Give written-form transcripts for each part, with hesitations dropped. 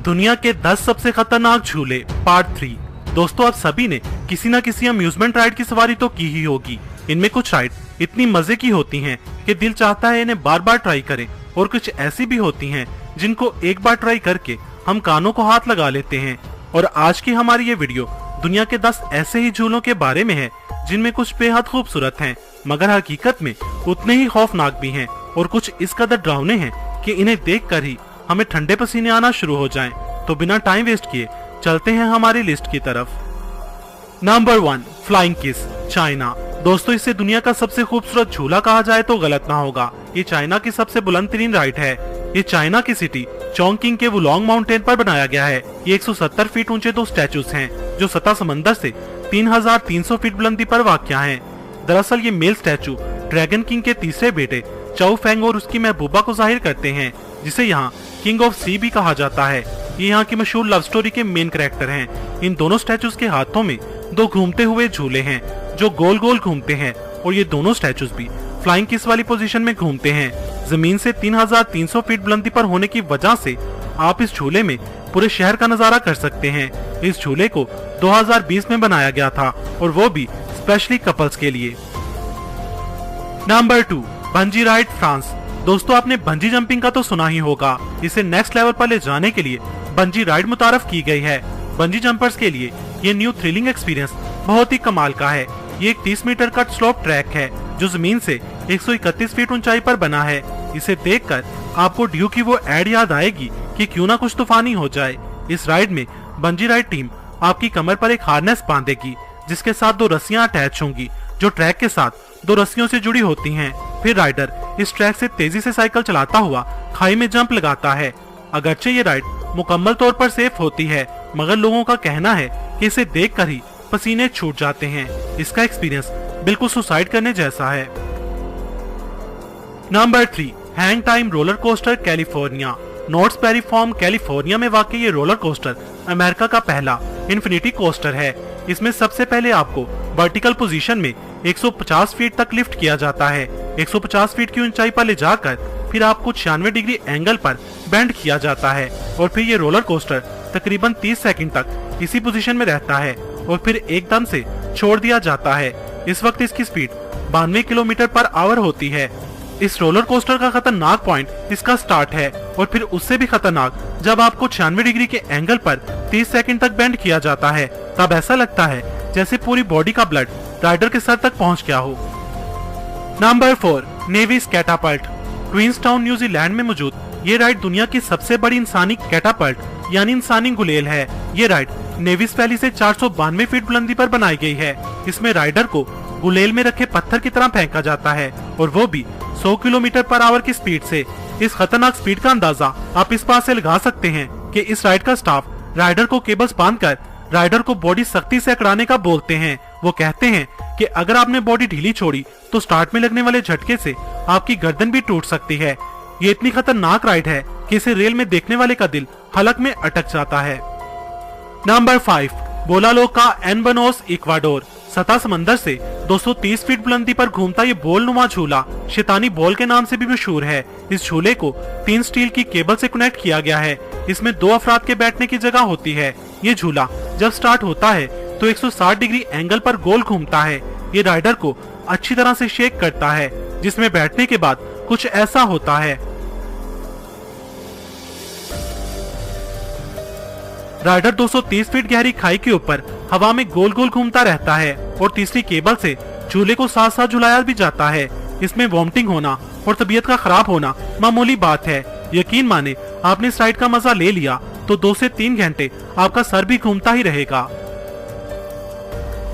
दुनिया के 10 सबसे खतरनाक झूले पार्ट 3। दोस्तों, आप सभी ने किसी न किसी अम्यूजमेंट राइड की सवारी तो की ही होगी। इनमें कुछ राइड इतनी मजे की होती हैं कि दिल चाहता है इन्हें बार बार ट्राई करें, और कुछ ऐसी भी होती हैं जिनको एक बार ट्राई करके हम कानों को हाथ लगा लेते हैं। और आज की हमारी ये वीडियो दुनिया के 10 ऐसे ही झूलों के बारे में है जिनमें कुछ बेहद खूबसूरत हैं, मगर हकीकत में उतने ही खौफनाक भी हैं, और कुछ इस कदर डरावने हैं कि इन्हें देखकर ही हमें ठंडे पसीने आना शुरू हो जाएं। तो बिना टाइम वेस्ट किए चलते हैं हमारी लिस्ट की तरफ। Number 1, flying kiss, China. दोस्तों, इसे दुनिया का सबसे खूबसूरत झूला कहा जाए तो गलत ना होगा। ये चाइना की सबसे बुलंद तरीन राइड है। ये चाइना की सिटी चोंगकिंग के वुलोंग माउंटेन पर बनाया गया है। ये 170 फीट ऊंचे 2 स्टैचूज हैं जो सतह समंदर से 3300 फीट बुलंदी पर वाक़या हैं। दरअसल ये मेल स्टैचू ड्रैगन किंग के तीसरे बेटे चाओ फेंग और उसकी महबूबा को जाहिर करते हैं, जिसे यहाँ किंग ऑफ सी भी कहा जाता है। ये यहाँ की मशहूर लव स्टोरी के मेन कैरेक्टर हैं। इन दोनों स्टैचूज के हाथों में 2 घूमते हुए झूले हैं जो गोल गोल घूमते हैं, और ये दोनों स्टैचूज भी फ्लाइंग किस वाली पोजीशन में घूमते हैं। जमीन से 3300 फीट बुलंदी पर होने की वजह से आप इस झूले में पूरे शहर का नजारा कर सकते हैं। इस झूले को 2020 में बनाया गया था, और वो भी स्पेशली कपल्स के लिए। Number 2, bungee ride, France. दोस्तों, आपने बंजी जंपिंग का तो सुना ही होगा। इसे नेक्स्ट लेवल पर ले जाने के लिए बंजी राइड मुतारफ की गई है। बंजी जंपर्स के लिए ये न्यू थ्रिलिंग एक्सपीरियंस बहुत ही कमाल का है। ये एक 30 मीटर का स्लोप ट्रैक है जो जमीन से 131 फीट ऊंचाई पर बना है। इसे देखकर आपको ड्यू की वो एड याद आएगी कि क्यों ना कुछ तूफानी हो जाए। इस राइड में बंजी राइड टीम आपकी कमर पर एक हार्नेस बांधेगी जिसके साथ 2 रस्सियां अटैच होंगी जो ट्रैक के साथ 2 रस्सियों से जुड़ी होती हैं। फिर राइडर इस ट्रैक से तेजी से साइकिल चलाता हुआ खाई में जंप लगाता है। अगरचे ये राइड मुकम्मल तौर पर सेफ होती है, मगर लोगों का कहना है कि इसे देखकर ही पसीने छूट जाते हैं। इसका एक्सपीरियंस बिल्कुल सुसाइड करने जैसा है। Number 3, Hang Time roller coaster, California. North Perry Farm, California में वाकई ये रोलर कोस्टर अमेरिका का पहला इन्फिनिटी कोस्टर है। इसमें सबसे पहले आपको वर्टिकल पोजीशन में 150 फीट तक लिफ्ट किया जाता है। 150 फीट की ऊंचाई पर ले जाकर फिर आपको 96 डिग्री एंगल पर बेंड किया जाता है, और फिर ये रोलर कोस्टर तकरीबन 30 सेकंड तक इसी पोजीशन में रहता है और फिर एकदम से छोड़ दिया जाता है। इस वक्त इसकी स्पीड 92 किलोमीटर पर आवर होती है। इस रोलर कोस्टर का खतरनाक पॉइंट इसका स्टार्ट है, और फिर उससे भी खतरनाक जब आपको 96 डिग्री के एंगल पर 30 सेकंड तक बेंड किया जाता है, तब ऐसा लगता है जैसे पूरी बॉडी का ब्लड राइडर के सर तक पहुंच गया हो। Number 4, navy's catapult. Queenstown, New Zealand में मौजूद ये राइड दुनिया की सबसे बड़ी इंसानी कैटापल्ट यानी इंसानी गुलेल है। ये राइड नेविस वैली से 492 फीट बुलंदी पर बनाई गई है। इसमें राइडर को गुलेल में रखे पत्थर की तरह फेंका जाता है, और वो भी 100 किलोमीटर पर आवर की स्पीड से। इस खतरनाक स्पीड का अंदाजा आप इस बात से लगा सकते हैं कि इस राइड का स्टाफ राइडर को केबल्स बांधकर राइडर को बॉडी सख्ती से अकड़ाने का बोलते हैं। वो कहते हैं कि अगर आपने बॉडी ढीली छोड़ी तो स्टार्ट में लगने वाले झटके से आपकी गर्दन भी टूट सकती है। ये इतनी खतरनाक राइड है कि इसे रेल में देखने वाले का दिल हलक में अटक जाता है। नंबर 5, बोलालोका, एनबनोस, इक्वाडोर। सतह समंदर से 230 फीट बुलंदी पर घूमता ये बोल नुमा झूला शैतानी बॉल के नाम से भी मशहूर है। इस झूले को 3 स्टील की केबल से कनेक्ट किया गया है। इसमें 2 अफराद के बैठने की जगह होती है। ये झूला जब स्टार्ट होता है तो 160 डिग्री एंगल पर गोल घूमता है। ये राइडर को अच्छी तरह से शेक करता है, जिसमें बैठने के बाद कुछ ऐसा होता है। राइडर 230 फीट गहरी खाई के ऊपर हवा में गोल गोल घूमता रहता है, और तीसरी केबल से झूले को साथ साथ झुलाया भी जाता है। इसमें वॉमिटिंग होना और तबीयत का खराब होना मामूली बात है। यकीन माने आपने इस राइड का मजा ले लिया तो 2 से 3 घंटे आपका सर भी घूमता ही रहेगा।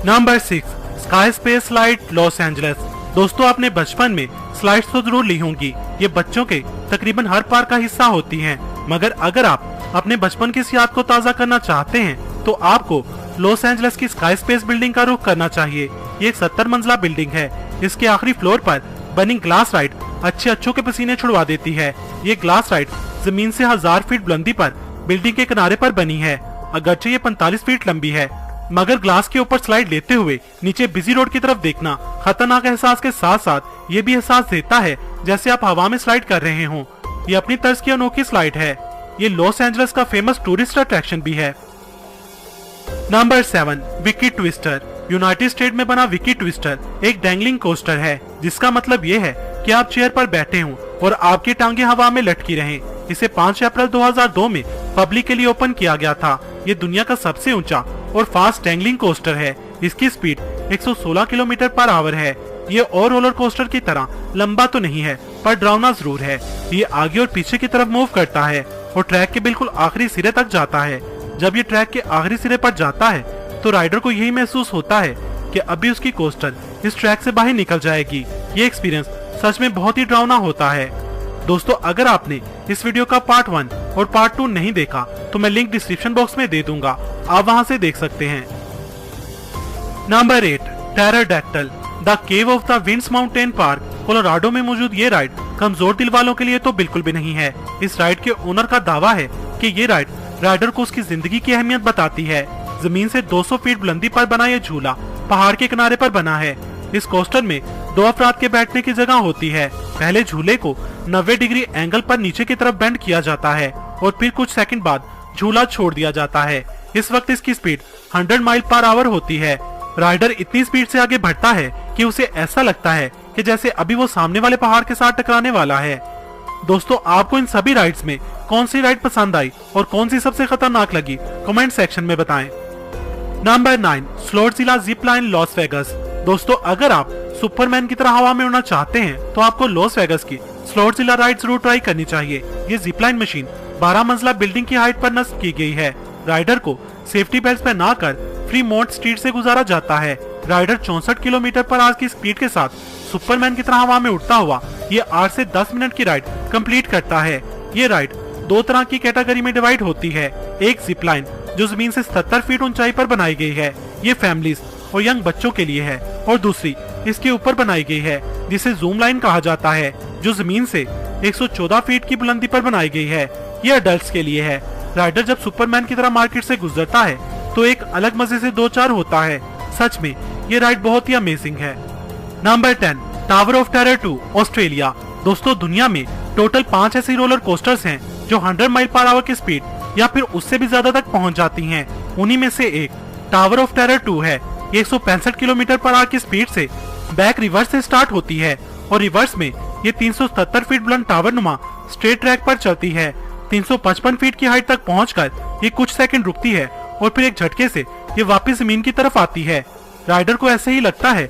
Number 6, sky space slide, Los Angeles. दोस्तों, आपने बचपन में स्लाइड्स तो जरूर ली होंगी। ये बच्चों के तकरीबन हर पार्क का हिस्सा होती हैं, मगर अगर आप अपने बचपन की इस याद को ताज़ा करना चाहते हैं तो आपको लॉस एंजलिस की स्काई स्पेस बिल्डिंग का रुख करना चाहिए। ये एक 70 मंजिला बिल्डिंग है। इसके आखिरी फ्लोर पर बनी ग्लास राइड अच्छों के पसीने छुड़वा देती है। ये ग्लास राइड जमीन से 1000 फीट बुलंदी पर बिल्डिंग के किनारे पर बनी है। अगरचे ये 45 फीट लंबी है, मगर ग्लास के ऊपर स्लाइड लेते हुए नीचे बिजी रोड की तरफ देखना खतरनाक एहसास के साथ साथ ये भी एहसास देता है जैसे आप हवा में स्लाइड कर रहे हों। ये अपनी तर्ज की अनोखी स्लाइड है। ये लॉस एंजल्स का फेमस टूरिस्ट अट्रैक्शन भी है। Number 7, Vicky twister. United state में बना विकी ट्विस्टर एक डैंगलिंग कोस्टर है, जिसका मतलब ये है कि आप चेयर पर बैठे हों और आपकी टांगे हवा में लटकी रहें। इसे 5 अप्रैल 2002 में पब्लिक के लिए ओपन किया गया था। ये दुनिया का सबसे ऊंचा और फास्ट डैंगलिंग कोस्टर है। इसकी स्पीड 116 किलोमीटर पर आवर है। ये और रोलर कोस्टर की तरह लंबा तो नहीं है, पर डरावना जरूर है। ये आगे और पीछे की तरफ मूव करता है और ट्रैक के बिल्कुल आखिरी सिरे तक जाता है। जब ये ट्रैक के आखिरी सिरे पर जाता है तो राइडर को यही महसूस होता है कि अभी उसकी कोस्टर इस ट्रैक से बाहर निकल जाएगी। ये एक्सपीरियंस सच में बहुत ही डरावना होता है। दोस्तों, अगर आपने इस वीडियो का पार्ट 1 और पार्ट 2 नहीं देखा तो मैं लिंक डिस्क्रिप्शन बॉक्स में दे दूंगा, आप वहां से देख सकते हैं। Number 8, pterodactyl. The cave of the winds mountain park Colorado में मौजूद ये राइड कमजोर दिल वालों के लिए तो बिल्कुल भी नहीं है। इस राइड के ओनर का दावा है कि ये राइड राइडर को उसकी जिंदगी की अहमियत बताती है। जमीन से 200 फीट बुलंदी पर बना ये झूला पहाड़ के किनारे पर बना है। इस कोस्टर में 2 अफराद के बैठने की जगह होती है। पहले झूले को 90 डिग्री एंगल पर नीचे की तरफ बेंड किया जाता है और फिर कुछ सेकंड बाद झूला छोड़ दिया जाता है। इस वक्त इसकी स्पीड 100 माइल पर आवर होती है। राइडर इतनी स्पीड से आगे बढ़ता है कि उसे ऐसा लगता है कि जैसे अभी वो सामने वाले पहाड़ के साथ टकराने वाला है। दोस्तों, आपको इन सभी राइड्स में कौन सी राइड पसंद आई और कौन सी सबसे खतरनाक लगी, कमेंट सेक्शन में बताएं। Number 9, Slotzilla zip line Las Vegas. दोस्तों, अगर आप सुपरमैन की तरह हवा में उड़ना चाहते हैं तो आपको लॉस वेगस की स्लोट्ज़िला राइड जरूर ट्राई करनी चाहिए। ये जिप लाइन मशीन 12 मंजिला बिल्डिंग की हाइट पर नस्ब की गई है। राइडर को सेफ्टी बेल्ट पहना कर फ्री मोड स्ट्रीट से गुजारा जाता है। राइडर 64 किलोमीटर पर आवर की स्पीड के साथ सुपरमैन की तरह हवा में उड़ता हुआ ये 8 से 10 मिनट की राइड कंप्लीट करता है। ये राइड 2 तरह की कैटेगरी में डिवाइड होती है। एक जिप लाइन जो जमीन से 70 फीट ऊंचाई पर बनाई गई है, ये फैमिलीज और यंग बच्चों के लिए है। और दूसरी इसके ऊपर बनाई गई है जिसे जूम लाइन कहा जाता है, जो जमीन से 114 फीट की बुलंदी पर बनाई गई है। ये अडल्ट्स के लिए है। राइडर जब सुपरमैन की तरह मार्केट से गुजरता है तो एक अलग मजे से 2-4 होता है। सच में ये राइड बहुत ही अमेजिंग है। Number 10, tower of terror 2, Australia. दोस्तों, दुनिया में टोटल 5 ऐसी रोलर कोस्टर्स हैं जो 100 माइल पर आवर की स्पीड या फिर उससे भी ज्यादा तक पहुंच जाती हैं। उन्हीं में से एक टावर ऑफ टेरर 2 है। 165 किलोमीटर पर आवर की स्पीड से बैक रिवर्स से स्टार्ट होती है और रिवर्स में ये 377 फीट बुलंद टावर नुमा स्ट्रेट ट्रैक पर चलती है। 355 फीट की हाइट तक पहुंचकर ये कुछ सेकंड रुकती है और फिर एक झटके से ये वापस जमीन की तरफ आती है। राइडर को ऐसे ही लगता है